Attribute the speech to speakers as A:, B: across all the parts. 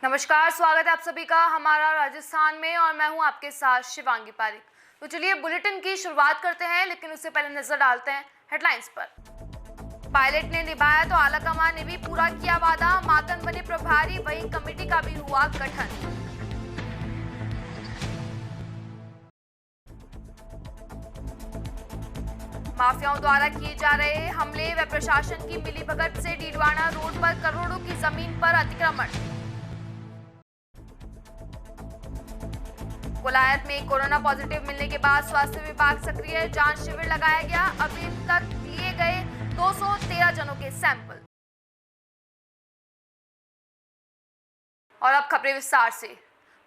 A: नमस्कार, स्वागत है आप सभी का हमारा राजस्थान में और मैं हूं आपके साथ शिवांगी पारिक। तो चलिए बुलेटिन की शुरुआत करते हैं, लेकिन उससे पहले नजर डालते हैं हेडलाइंस पर। पायलट ने निभाया तो आलाकमान ने भी पूरा किया वादा, माकन बने प्रभारी, वही कमेटी का भी हुआ गठन। माफियाओं द्वारा किए जा रहे हमले व प्रशासन की मिलीभगत से डीडवाना रोड पर करोड़ों की जमीन पर अतिक्रमण। कोलायत में कोरोना पॉजिटिव मिलने के बाद स्वास्थ्य विभाग सक्रिय, जांच शिविर लगाया गया। अभी तक लिए गए 213 जनों के सैंपल। और अब खबरें विस्तार से।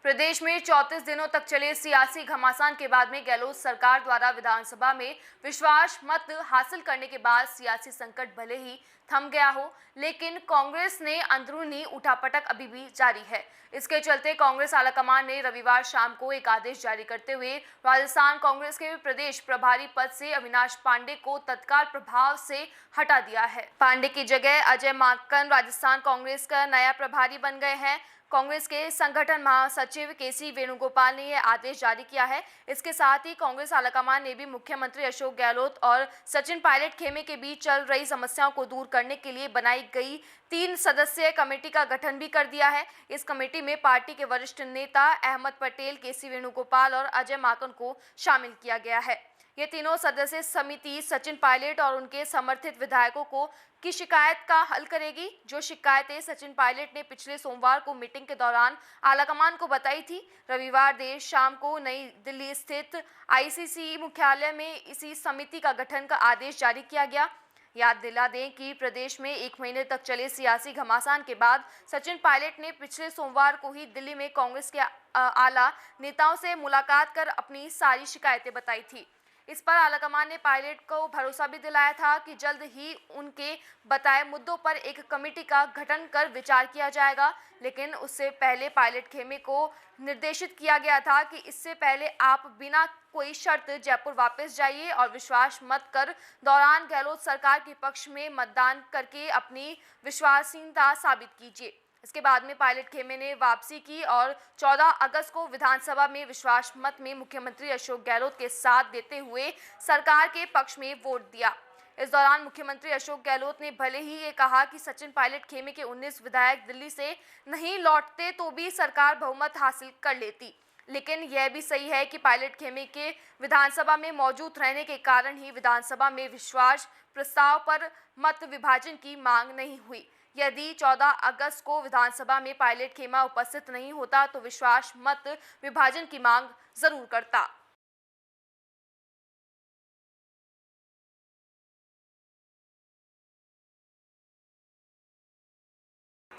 A: प्रदेश में 34 दिनों तक चले सियासी घमासान के बाद में गहलोत सरकार द्वारा विधानसभा में विश्वास मत हासिल करने के बाद सियासी संकट भले ही थम गया हो, लेकिन कांग्रेस ने अंदरूनी उठापटक अभी भी जारी है। इसके चलते कांग्रेस आलाकमान ने रविवार शाम को एक आदेश जारी करते हुए राजस्थान कांग्रेस के प्रदेश प्रभारी पद से अविनाश पांडे को तत्काल प्रभाव से हटा दिया है। पांडे की जगह अजय माकन राजस्थान कांग्रेस का नया प्रभारी बन गए हैं। कांग्रेस के संगठन महासचिव केसी वेणुगोपाल ने यह आदेश जारी किया है। इसके साथ ही कांग्रेस आलाकमान ने भी मुख्यमंत्री अशोक गहलोत और सचिन पायलट खेमे के बीच चल रही समस्याओं को दूर करने के लिए बनाई गई 3 सदस्यीय कमेटी का गठन भी कर दिया है। इस कमेटी में पार्टी के वरिष्ठ नेता अहमद पटेल, केसी वेणुगोपाल और अजय माकन को शामिल किया गया है। ये तीनों सदस्य समिति सचिन पायलट और उनके समर्थित विधायकों की शिकायत का हल करेगी। जो शिकायतें सचिन पायलट ने पिछले सोमवार को मीटिंग के दौरान आलाकमान को बताई थी। रविवार देर शाम को नई दिल्ली स्थित आईसीसी मुख्यालय में इसी समिति का गठन का आदेश जारी किया गया। याद दिला दें कि प्रदेश में 1 महीने तक चले सियासी घमासान के बाद सचिन पायलट ने पिछले सोमवार को ही दिल्ली में कांग्रेस के आला नेताओं से मुलाकात कर अपनी सारी शिकायतें बताई थी। इस पर आलाकमान ने पायलट को भरोसा भी दिलाया था कि जल्द ही उनके बताए मुद्दों पर एक कमेटी का गठन कर विचार किया जाएगा, लेकिन उससे पहले पायलट खेमे को निर्देशित किया गया था कि इससे पहले आप बिना कोई शर्त जयपुर वापस जाइए और विश्वास मत कर दौरान गहलोत सरकार के पक्ष में मतदान करके अपनी विश्वसनीयता साबित कीजिए। इसके बाद में पायलट खेमे ने वापसी की और 14 अगस्त को विधानसभा में विश्वास मत में मुख्यमंत्री अशोक गहलोत के साथ देते हुए सरकार के पक्ष में वोट दिया। इस दौरान मुख्यमंत्री अशोक गहलोत ने भले ही ये कहा कि सचिन पायलट खेमे के 19 विधायक दिल्ली से नहीं लौटते तो भी सरकार बहुमत हासिल कर लेती, लेकिन यह भी सही है कि पायलट खेमे के विधानसभा में मौजूद रहने के कारण ही विधानसभा में विश्वास प्रस्ताव पर मत विभाजन की मांग नहीं हुई। यदि 14 अगस्त को विधानसभा में पायलट खेमा उपस्थित नहीं होता तो विश्वास मत विभाजन की मांग जरूर करता।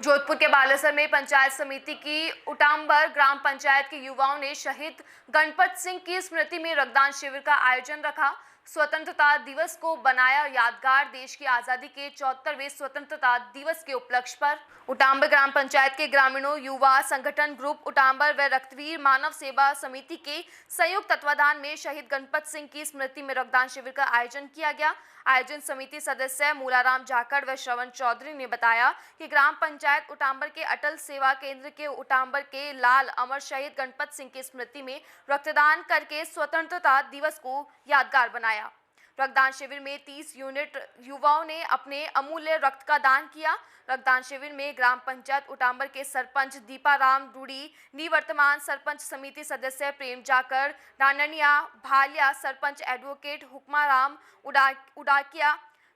A: जोधपुर के बालेसर में पंचायत समिति की उटांबर ग्राम पंचायत के युवाओं ने शहीद गणपत सिंह की स्मृति में रक्तदान शिविर का आयोजन रखा। स्वतंत्रता दिवस को बनाया यादगार। देश की आजादी के 74वें स्वतंत्रता दिवस के उपलक्ष्य पर उटांबर ग्राम पंचायत के ग्रामीणों, युवा संगठन ग्रुप उटांबर व रक्तवीर मानव सेवा समिति के संयुक्त तत्वाधान में शहीद गणपत सिंह की स्मृति में रक्तदान शिविर का आयोजन किया गया। आयोजन समिति सदस्य मूलाराम जाखड़ व श्रवण चौधरी ने बताया कि ग्राम पंचायत उटांबर के अटल सेवा केंद्र के उटांबर के लाल अमर शहीद गणपत सिंह की स्मृति में रक्तदान करके स्वतंत्रता दिवस को यादगार बनाया। रक्तदान शिविर में 30 यूनिट युवाओं ने अपने अमूल्य रक्त का दान किया। रक्तदान शिविर में ग्राम पंचायत उटांबर के सरपंच दीपाराम रूडी, निवर्तमान सरपंच समिति सदस्य प्रेम जाकर, डांडनिया भालिया, सरपंच एडवोकेट हुक्माराम उडाकिया,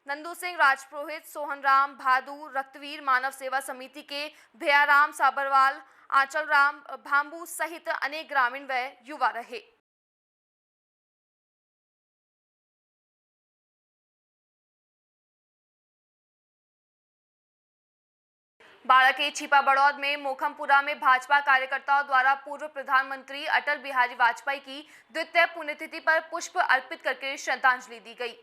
A: नंदू सिंह राजपुरोहित, सोहनराम भादू, रक्तवीर मानव सेवा समिति के भैयाराम साबरवाल, आंचल राम भांबू सहित अनेक ग्रामीण व युवा रहे। बाड़ा के छिपा बड़ौद में मोखमपुरा में भाजपा कार्यकर्ताओं द्वारा पूर्व प्रधानमंत्री अटल बिहारी वाजपेयी की द्वितीय पुण्यतिथि पर पुष्प अर्पित करके श्रद्धांजलि दी गई।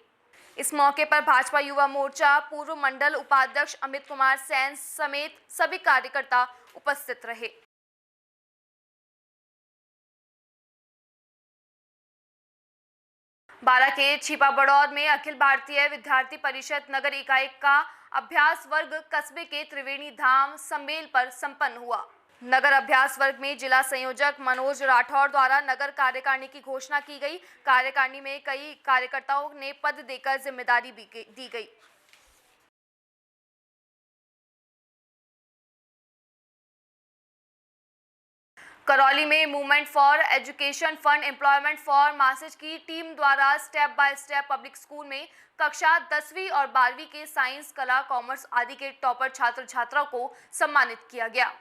A: इस मौके पर भाजपा युवा मोर्चा पूर्व मंडल उपाध्यक्ष अमित कुमार सैन समेत सभी कार्यकर्ता उपस्थित रहे। बाड़ा के छिपा बड़ौद में अखिल भारतीय विद्यार्थी परिषद नगर इकाई का अभ्यास वर्ग कस्बे के त्रिवेणी धाम सम्मेल पर संपन्न हुआ। नगर अभ्यास वर्ग में जिला संयोजक मनोज राठौर द्वारा नगर कार्यकारिणी की घोषणा की गई। कार्यकारिणी में कई कार्यकर्ताओं ने पद देकर जिम्मेदारी भी दी गई। करौली में movement for education fund employment for masses की टीम द्वारा step by step public school में कक्षा 10वीं और 12वीं के साइंस, कला, कॉमर्स आदि के टॉपर छात्र छात्राओं को सम्मानित किया गया।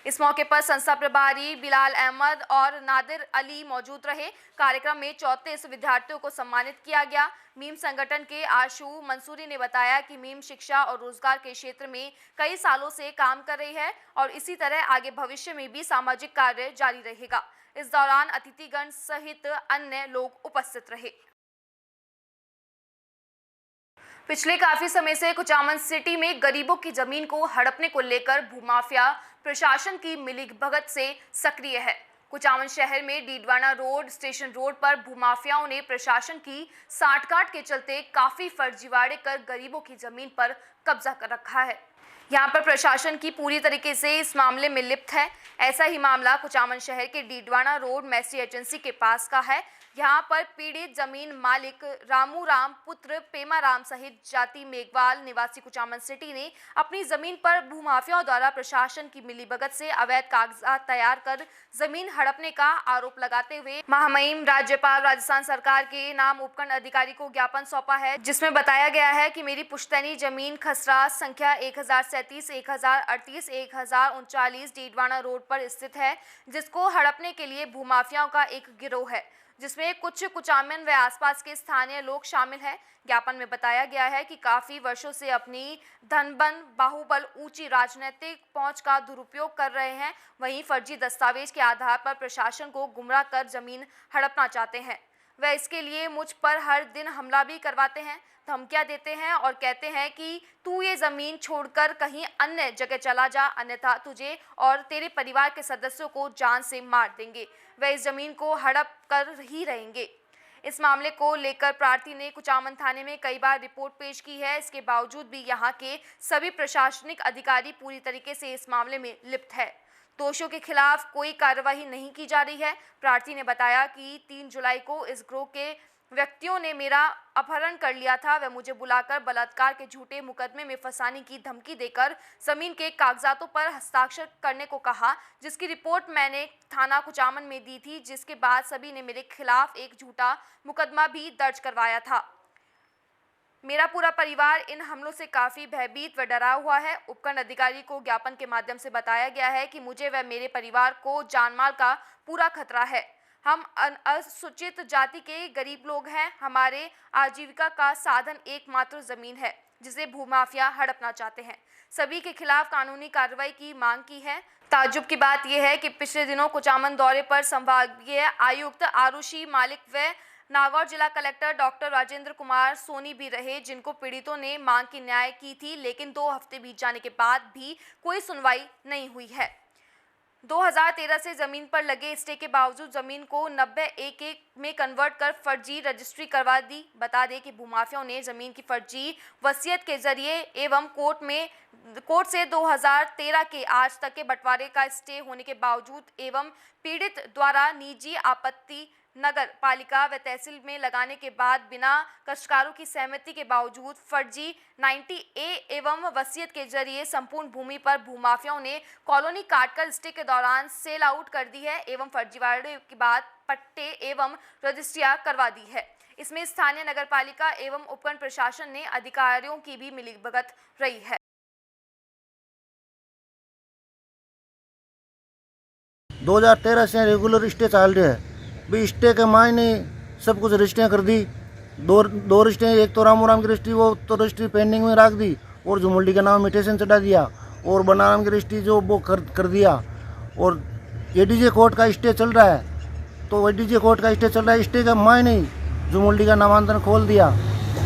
A: इस मौके पर संस्था प्रभारी बिलाल अहमद और नादिर अली मौजूद रहे। कार्यक्रम में 34 विद्यार्थियों को सम्मानित किया गया। मीम संगठन के आशु मंसूरी ने बताया कि मीम शिक्षा और रोजगार के क्षेत्र में कई सालों से काम कर रही है और इसी तरह आगे भविष्य में भी सामाजिक कार्य जारी रहेगा। इस दौरान अतिथिगण सहित अन्य लोग उपस्थित रहे। पिछले काफी समय से कुचामन सिटी में गरीबों की जमीन को हड़पने को लेकर भूमाफिया प्रशासन की मिलीभगत से सक्रिय है। कुचामन शहर में डीडवाना रोड, स्टेशन रोड पर भूमाफियाओं ने प्रशासन की साठगांठ के चलते काफी फर्जीवाड़े कर गरीबों की जमीन पर कब्जा कर रखा है। यहाँ पर प्रशासन की पूरी तरीके से इस मामले में लिप्त है। ऐसा ही मामला कुचामन शहर के डीडवाना रोड मैसी एजेंसी के पास का है। यहाँ पर पीड़ित जमीन मालिक रामू राम पुत्र पेमा राम सहित जाति मेघवाल निवासी कुचामन सिटी ने अपनी जमीन पर भूमाफियाओं द्वारा प्रशासन की मिलीभगत से अवैध कागजात तैयार कर जमीन हड़पने का आरोप लगाते हुए महामहिम राज्यपाल राजस्थान सरकार के नाम उपखंड अधिकारी को ज्ञापन सौंपा है, जिसमें बताया गया है कि मेरी पुश्तैनी जमीन खसरा संख्या 1037, 1038, 1039 डीडवाना रोड पर स्थित है, जिसको हड़पने के लिए भूमाफियाओं का एक गिरोह है, जिसमें कुछ कुचामन व आसपास के स्थानीय लोग शामिल हैं। ज्ञापन में बताया गया है कि काफी वर्षों से अपनी धनबल, बाहुबल, ऊंची राजनीतिक पहुंच का दुरुपयोग कर रहे हैं। वहीं फर्जी दस्तावेज के आधार पर प्रशासन को गुमराह कर जमीन हड़पना चाहते हैं। वह इसके लिए मुझ पर हर दिन हमला भी करवाते हैं, धमकियां देते हैं और कहते हैं कि तू ये जमीन छोड़कर कहीं अन्य जगह चला जा, अन्यथा तुझे और तेरे परिवार के सदस्यों को जान से मार देंगे। वह इस जमीन को हड़प कर ही रहेंगे। इस मामले को लेकर प्रार्थी ने कुचामन थाने में कई बार रिपोर्ट पेश की है। इसके बावजूद भी यहाँ के सभी प्रशासनिक अधिकारी पूरी तरीके से इस मामले में लिप्त है। दोषियों के खिलाफ कोई कार्रवाई नहीं की जा रही है। प्रार्थी ने बताया कि 3 जुलाई को इस ग्रोह के व्यक्तियों ने मेरा अपहरण कर लिया था। वह मुझे बुलाकर बलात्कार के झूठे मुकदमे में फंसाने की धमकी देकर जमीन के कागजातों पर हस्ताक्षर करने को कहा, जिसकी रिपोर्ट मैंने थाना कुचामन में दी थी, जिसके बाद सभी ने मेरे खिलाफ एक झूठा मुकदमा भी दर्ज करवाया था। मेरा पूरा परिवार इन हमलों से काफी भयभीत व डरा हुआ है। उपखंड अधिकारी को ज्ञापन के माध्यम से बताया गया है कि मुझे व मेरे परिवार को जानमाल का पूरा खतरा है। हम अनुसूचित जाति के गरीब लोग हैं। हमारे आजीविका का साधन एकमात्र जमीन है, जिसे भूमाफिया हड़पना चाहते हैं। सभी के खिलाफ कानूनी कार्रवाई की मांग की है। ताज्जुब की बात यह है कि पिछले दिनों कुचामन दौरे पर संभागीय आयुक्त आरुषि मालिक व नागौर जिला कलेक्टर डॉक्टर राजेंद्र कुमार सोनी भी रहे, जिनको पीड़ितों ने मांग की न्याय की थी, लेकिन 2 हफ्ते बीत जाने के बाद भी कोई सुनवाई नहीं हुई है। 2013 से जमीन पर लगे स्टे के बावजूद जमीन को 90/1 में कन्वर्ट कर फर्जी रजिस्ट्री करवा दी। बता दें कि भूमाफियाओं ने जमीन की फर्जी वसीयत के जरिए एवं कोर्ट से 2013 के आज तक के बंटवारे का स्टे होने के बावजूद एवं पीड़ित द्वारा निजी आपत्ति नगर पालिका व तहसील में लगाने के बाद बिना कष्टकारों की सहमति के बावजूद फर्जी 90A एवं वसीयत के जरिए संपूर्ण भूमि पर भूमाफियाओं ने कॉलोनी काटकर स्टे के दौरान सेल आउट कर दी है एवं फर्जीवाड़े के बाद पट्टे एवं रजिस्ट्रियां करवा दी है। इसमें स्थानीय नगर पालिका एवं उपखंड प्रशासन ने अधिकारियों की भी मिलीभगत रही है।
B: 2013 से रेगुलर स्टे चल रहे हैं। भी स्टे के मायने सब कुछ रजिस्ट्रियाँ कर दी। दो रजिस्ट्रियाँ, एक तो रामू की रजिस्ट्री, वो तो रजिस्ट्री पेंडिंग में रख दी और जुमुल्डी का नाम मिटेशन चढ़ा दिया और बनाराम की रजिस्ट्री जो वो कर दिया। और एडीजे कोर्ट का स्टे चल रहा है, तो एडीजे कोर्ट का स्टे चल रहा है। स्टे के मायने जुमुल्डी का नामांतरण खोल दिया।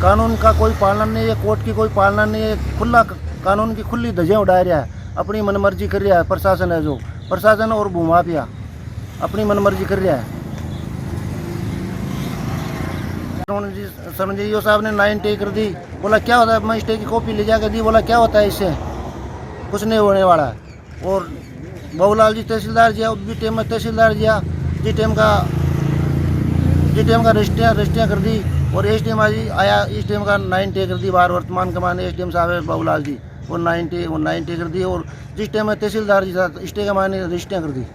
B: कानून का कोई पालना नहीं है, कोर्ट की कोई पालना नहीं है। खुला कानून की खुली धज्जियाँ उड़ा रहा है, अपनी मनमर्जी कर रहा है। प्रशासन है जो प्रशासन और भूमाफिया अपनी मनमर्जी कर रहा है। सरमजीओ साहब ने 9 कर दी। बोला क्या होता है, मैं स्टे की कॉपी ले जाकर दी। बोला क्या होता है, इससे कुछ नहीं होने वाला। और बाबूलाल जी तहसीलदार जिया, उस टाइम में तहसीलदार जिया, जिस टाइम का रजिस्ट्रियाँ कर दी। और एस डी एम आज आया, इस टाइम का 90 कर दी। बार वर्तमान के माने एस डी एम साहब है बाबूलाल जी, वो 90 कर दी। और जिस टाइम में तहसीलदार जी था, इस टाइम के माने रजिस्ट्रियाँ कर दी।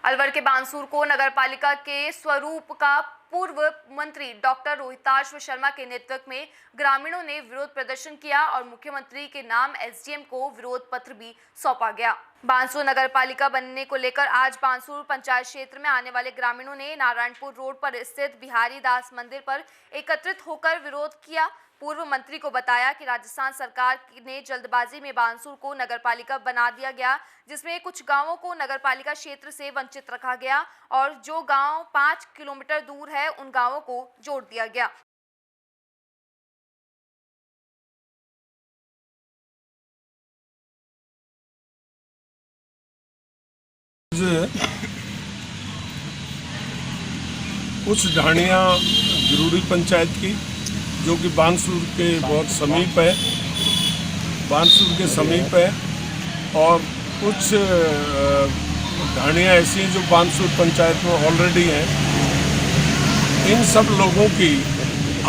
A: अलवर के बानसूर को नगरपालिका के स्वरूप का पूर्व मंत्री डॉक्टर रोहिताश शर्मा के नेतृत्व में ग्रामीणों ने विरोध प्रदर्शन किया और मुख्यमंत्री के नाम एसडीएम को विरोध पत्र भी सौंपा गया। बानसूर नगरपालिका बनने को लेकर आज बानसूर पंचायत क्षेत्र में आने वाले ग्रामीणों ने नारायणपुर रोड पर स्थित बिहारी दास मंदिर पर एकत्रित होकर विरोध किया। पूर्व मंत्री को बताया कि राजस्थान सरकार ने जल्दबाजी में बानसूर को नगरपालिका बना दिया गया, जिसमें कुछ गांवों को नगरपालिका क्षेत्र से वंचित रखा गया और जो गांव 5 किलोमीटर दूर है उन गांवों को जोड़ दिया गया।
C: कुछ ढाणियाँ जरूरी पंचायत की जो कि बानसूर के बहुत समीप है, बानसूर के समीप है, और कुछ ढाणियाँ ऐसी हैं जो बानसूर पंचायत में ऑलरेडी हैं। इन सब लोगों की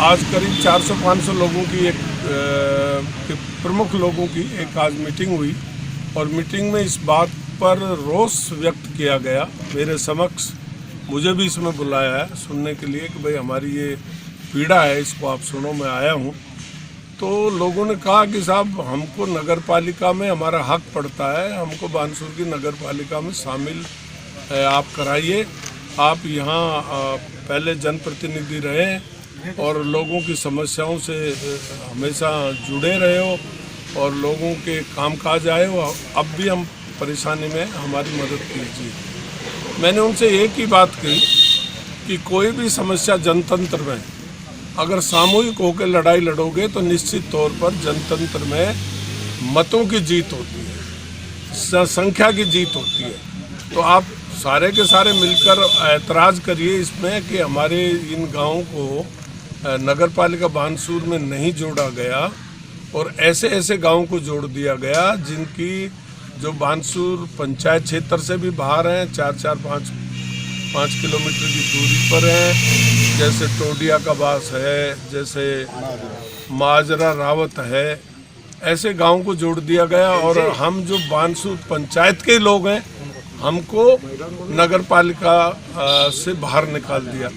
C: आज करीब 400-500 लोगों की एक प्रमुख लोगों की एक आज मीटिंग हुई और मीटिंग में इस बात पर रोष व्यक्त किया गया मेरे समक्ष। मुझे भी इसमें बुलाया है सुनने के लिए कि भाई हमारी ये पीड़ा है, इसको आप सुनो, मैं आया हूँ। तो लोगों ने कहा कि साहब हमको नगरपालिका में हमारा हक पड़ता है, हमको बानसूर की नगरपालिका में शामिल आप कराइए। आप यहाँ पहले जनप्रतिनिधि रहे और लोगों की समस्याओं से हमेशा जुड़े रहे हो और लोगों के कामकाज आए हो, अब भी हम परेशानी में हमारी मदद कीजिए। मैंने उनसे एक ही बात कही कि कोई भी समस्या जनतंत्र में अगर सामूहिक होकर लड़ाई लड़ोगे तो निश्चित तौर पर जनतंत्र में मतों की जीत होती है, संख्या की जीत होती है। तो आप सारे के सारे मिलकर ऐतराज़ करिए इसमें कि हमारे इन गांवों को नगरपालिका बानसूर में नहीं जोड़ा गया और ऐसे ऐसे गांवों को जोड़ दिया गया जिनकी जो बानसूर पंचायत क्षेत्र से भी बाहर हैं, 4-5 किलोमीटर की दूरी पर है। जैसे टोडिया का बास है, जैसे माजरा रावत है, ऐसे गांव को जोड़ दिया गया और हम जो बानसूर पंचायत के लोग हैं हमको नगरपालिका से बाहर निकाल दिया।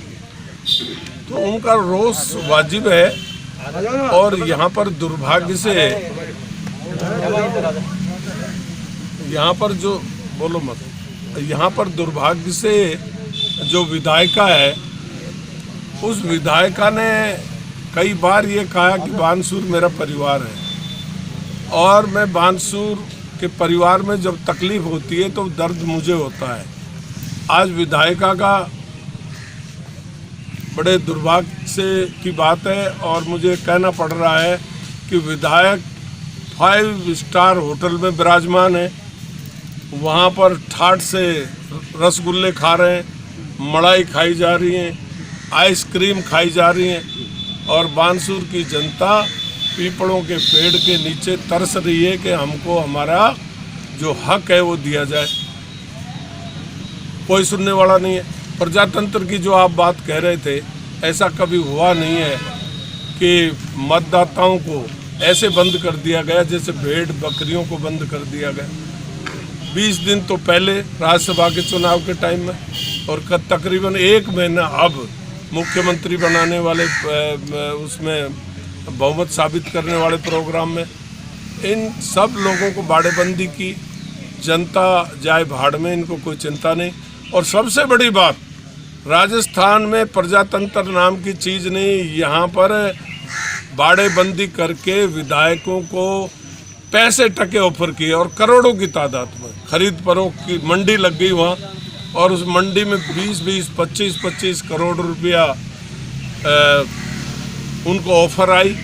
C: तो उनका रोष वाजिब है और यहाँ पर दुर्भाग्य से यहाँ पर जो बोलो मत, यहाँ पर दुर्भाग्य से जो विधायिका है उस विधायिका ने कई बार ये कहा कि बानसूर मेरा परिवार है और मैं बानसूर के परिवार में जब तकलीफ होती है तो दर्द मुझे होता है। आज विधायिका का बड़े दुर्भाग्य से की बात है और मुझे कहना पड़ रहा है कि विधायक 5 स्टार होटल में विराजमान है, वहाँ पर ठाठ से रसगुल्ले खा रहे हैं, मलाई खाई जा रही है, आइसक्रीम खाई जा रही है और बानसूर की जनता पीपलों के पेड़ के नीचे तरस रही है कि हमको हमारा जो हक है वो दिया जाए। कोई सुनने वाला नहीं है। प्रजातंत्र की जो आप बात कह रहे थे, ऐसा कभी हुआ नहीं है कि मतदाताओं को ऐसे बंद कर दिया गया जैसे भेड़ बकरियों को बंद कर दिया गया। 20 दिन तो पहले राज्यसभा के चुनाव के टाइम में और तकरीबन 1 महीना अब मुख्यमंत्री बनाने वाले उसमें बहुमत साबित करने वाले प्रोग्राम में इन सब लोगों को बाड़ेबंदी की। जनता जाए भाड़ में, इनको कोई चिंता नहीं। और सबसे बड़ी बात, राजस्थान में प्रजातंत्र नाम की चीज़ नहीं। यहाँ पर बाड़ेबंदी करके विधायकों को पैसे टके ऑफर किए और करोड़ों की तादाद में खरीद फरोख्त की मंडी लग गई वहाँ और उस मंडी में 20-20, 25-25 करोड़ रुपया उनको ऑफर आई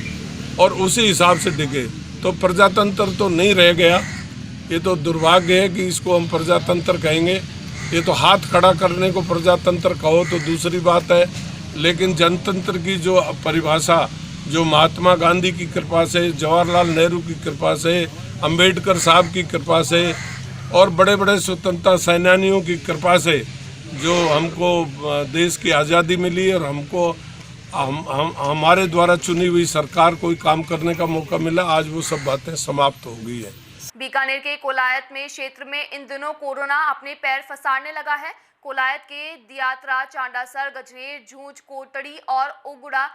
C: और उसी हिसाब से डिगे। तो प्रजातंत्र तो नहीं रह गया। ये तो दुर्भाग्य है कि इसको हम प्रजातंत्र कहेंगे। ये तो हाथ खड़ा करने को प्रजातंत्र कहो तो दूसरी बात है, लेकिन जनतंत्र की जो परिभाषा जो महात्मा गांधी की कृपा से, जवाहरलाल नेहरू की कृपा से, अंबेडकर साहब की कृपा से और बड़े बड़े स्वतंत्रता सेनानियों की कृपा से जो हमको देश की आज़ादी मिली और हमको हमारे द्वारा चुनी हुई सरकार कोई काम करने का मौका मिला, आज वो सब बातें समाप्त हो गई है।
A: बीकानेर के कोलायत में क्षेत्र में इन दिनों कोरोना अपने पैर फंसाने लगा है। कोलायत के दियात्रा, चांडासर, गजनेर, झूंझ, कोटड़ी और उगुड़ा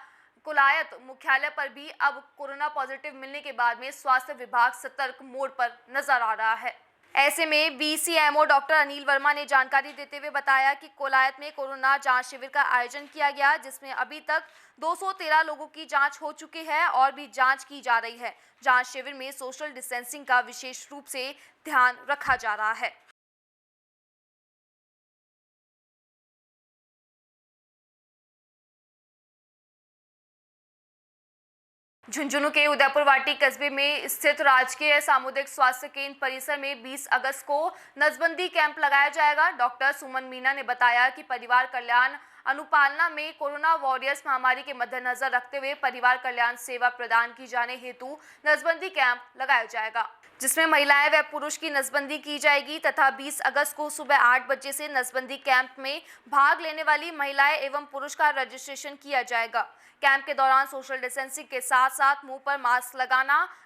A: कोलायत मुख्यालय पर भी अब कोरोना पॉजिटिव मिलने के बाद में स्वास्थ्य विभाग सतर्क मोड पर नजर आ रहा है। ऐसे में बीसीएमओ डॉक्टर अनिल वर्मा ने जानकारी देते हुए बताया कि कोलायत में कोरोना जांच शिविर का आयोजन किया गया, जिसमें अभी तक 213 लोगों की जांच हो चुकी है और भी जांच की जा रही है। जांच शिविर में सोशल डिस्टेंसिंग का विशेष रूप से ध्यान रखा जा रहा है। झुंझुनू के उदयपुर वाटी कस्बे में स्थित राजकीय सामुदायिक स्वास्थ्य केंद्र परिसर में 20 अगस्त को नसबंदी कैंप लगाया जाएगा। डॉक्टर सुमन मीना ने बताया कि परिवार कल्याण अनुपालना में कोरोना वॉरियर्स महामारी के मद्देनजर रखते हुए परिवार कल्याण सेवा प्रदान की जाने हेतु नसबंदी कैंप लगाया जाएगा, जिसमें महिलाएं व पुरुष की नसबंदी की जाएगी तथा 20 अगस्त को सुबह 8 बजे से नसबंदी कैंप में भाग लेने वाली महिलाएं एवं पुरुष का रजिस्ट्रेशन किया जाएगा। कैंप के दौरान सोशल डिस्टेंसिंग के साथ साथ मुंह पर मास्क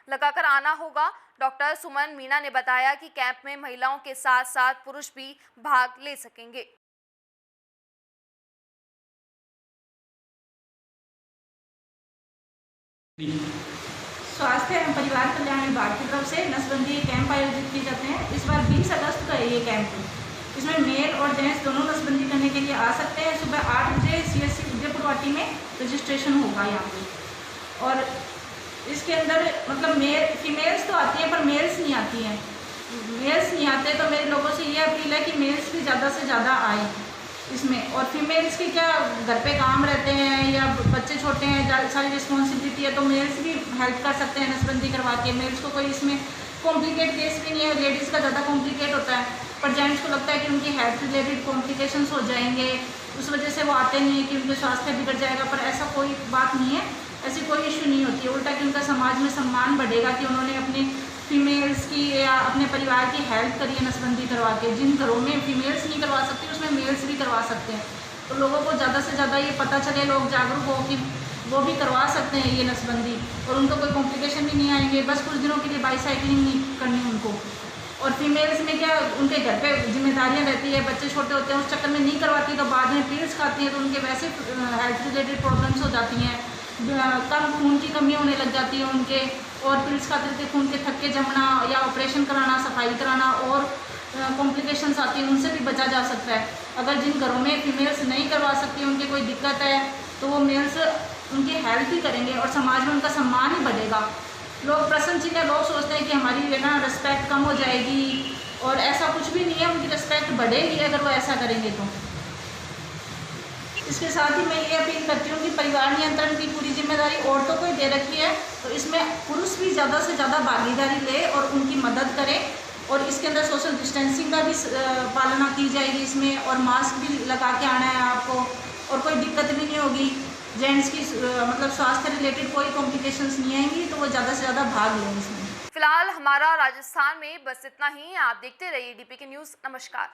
A: लगाकर आना होगा। डॉक्टर सुमन मीना ने बताया कि कैंप में महिलाओं के साथ साथ पुरुष भी भाग ले सकेंगे।
D: स्वास्थ्य एवं परिवार कल्याण विभाग की तरफ से नसबंदी कैंप आयोजित किए जाते हैं। इस बार 20 अगस्त का है ये कैंप। इसमें मेल और जेंट्स दोनों नसबंदी करने के लिए आ सकते हैं। सुबह 8 बजे CSC उदयपुर वाटी में रजिस्ट्रेशन होगा यहाँ पे। और इसके अंदर मतलब फीमेल्स तो आती हैं पर मेल्स नहीं आती हैं। मेल्स नहीं आते तो मेरे लोगों से ये अपील है कि मेल्स भी ज़्यादा से ज़्यादा आए इसमें। और फीमेल्स की क्या घर पे काम रहते हैं या बच्चे छोटे हैं, सारी रिस्पॉन्सिबिलिटी है, तो मेल्स भी हेल्प कर सकते हैं नसबंदी करवा के। मेल्स को कोई इसमें कॉम्प्लिकेट केस भी नहीं है, लेडीज़ का ज़्यादा कॉम्प्लिकेट होता है, पर जेंट्स को लगता है कि उनकी हेल्थ रिलेटेड कॉम्प्लिकेशंस हो जाएंगे, उस वजह से वो आते नहीं है कि उनके स्वास्थ्य बिगड़ जाएगा। पर ऐसा कोई बात नहीं है, ऐसी कोई इशू नहीं होती है। उल्टा कि उनका समाज में सम्मान बढ़ेगा कि उन्होंने अपनी फीमेल्स की या अपने परिवार की हेल्प करी है नसबंदी करवा के। जिन घरों में फीमेल्स नहीं करवा सकती उसमें मेल्स भी करवा सकते हैं। तो लोगों को ज़्यादा से ज़्यादा ये पता चले, लोग जागरूक हो कि वो भी करवा सकते हैं ये नसबंदी और उनको कोई कॉम्प्लिकेशन भी नहीं आएंगे। बस कुछ दिनों के लिए बाईसाइकिलिंग नहीं करनी उनको। और फीमेल्स में क्या उनके घर पे जिम्मेदारियां रहती है, बच्चे छोटे होते हैं, उस चक्कर में नहीं करवाती तो बाद में पिल्स खाती हैं तो उनके वैसे हेल्थ रिलेटेड प्रॉब्लम्स हो जाती हैं। कम खून की कमी होने लग जाती है उनके, और पिल्स खाते रहते खून के थक्के जमना या ऑपरेशन कराना, सफाई कराना और कॉम्प्लिकेशंस आती हैं, उनसे भी बचा जा सकता है। अगर जिन घरों में फीमेल्स नहीं करवा सकती, उनकी कोई दिक्कत है, तो वो मेल्स उनकी हेल्प ही करेंगे और समाज में उनका सम्मान ही बढ़ेगा। लोग प्रशंसित है, लोग सोचते हैं कि हमारी ना रिस्पेक्ट कम हो जाएगी, और ऐसा कुछ भी नहीं है, उनकी रिस्पेक्ट बढ़ेगी अगर वो ऐसा करेंगे तो। इसके साथ ही मैं ये अपील करती हूँ कि परिवार नियंत्रण की पूरी जिम्मेदारी औरतों को ही दे रखी है, तो इसमें पुरुष भी ज़्यादा से ज़्यादा भागीदारी ले और उनकी मदद करें। और इसके अंदर सोशल डिस्टेंसिंग का भी पालना की जाएगी इसमें, और मास्क भी लगा के आना है आपको, और कोई दिक्कत भी नहीं होगी। जेंट्स की मतलब स्वास्थ्य रिलेटेड कोई कॉम्प्लिकेशंस नहीं आएंगी, तो वो ज़्यादा से ज़्यादा भाग लें इसमें।
A: फिलहाल हमारा राजस्थान में बस इतना ही। आप देखते रहिए DPK न्यूज़। नमस्कार।